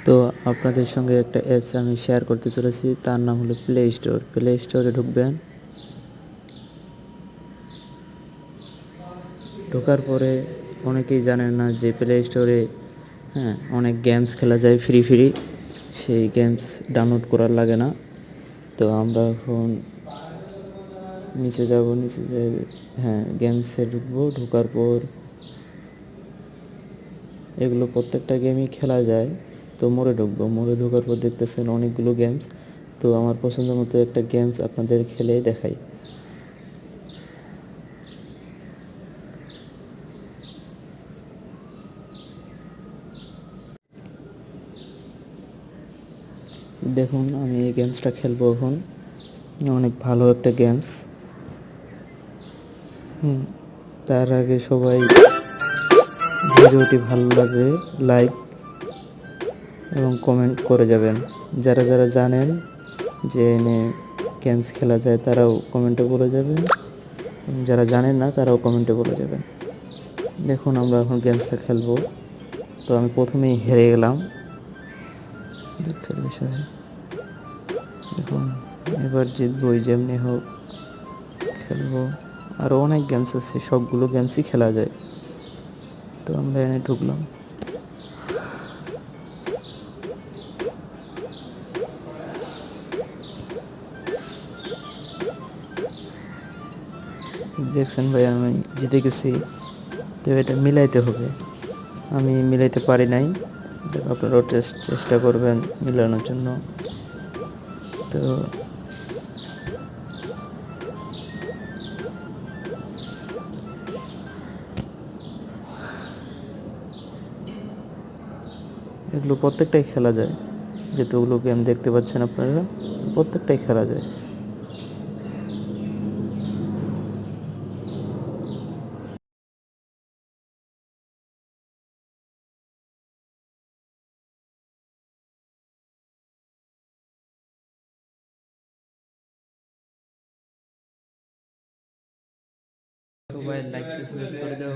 তো আপনাদের সঙ্গে একটা অ্যাপস আমি শেয়ার করতে চলেছি, তার নাম হলো প্লে স্টোর। প্লে স্টোরে ঢুকবেন, ঢোকার পরে অনেকেই জানেন না যে প্লে স্টোরে অনেক গেমস খেলা যায় ফ্রি ফ্রি, সেই গেমস ডাউনলোড করার লাগে না। তো আমরা এখন নিচে যাব, নিচে যাই, গেমসে ঢুকবো। ঢোকার পর এগুলো প্রত্যেকটা গেমই খেলা যায়। তো মোড়ে ঢুকবো, মোড়ে ঢোকার পর দেখতেছেন অনেকগুলো গেমস। তো আমার পছন্দ মতো একটা গেমস আপনাদের খেলে দেখাই। দেখুন, আমি এই গেমসটা খেলবো এখন। অনেক ভালো একটা গেমস। তার আগে সবাই ভিডিওটি ভালো লাগলে লাইক এবং কমেন্ট করে যাবেন। যারা যারা জানেন যে এনে গেমস খেলা যায় তারাও কমেন্টে বলে যাবেন, এবং যারা জানেন না তারাও কমেন্টে বলে যাবেন। দেখুন, আমরা এখন গেমসটা খেলবো। তো আমি প্রথমেই হেরে গেলাম, দুঃখের বিষয়। দেখুন, এবার জিতবো যেমনি হোক, খেলবো। আরও অনেক গেমস আছে, সবগুলো গেমসই খেলা যায়। তো আমরা এনে ঢুকলাম। দেখছেন ভাই, আমি জিতে গেছি। তো এটা মিলাইতে হবে, আমি মিলাইতে পারি নাই। আপনারাও চেষ্টা করবেন মিলানোর জন্য। তো এগুলো প্রত্যেকটাই খেলা যায়, যেতগুলো গেম দেখতে পাচ্ছেন আপনারা প্রত্যেকটাই খেলা যায়। সবাই লাইক সাবস্ক্রাইব করে দাও।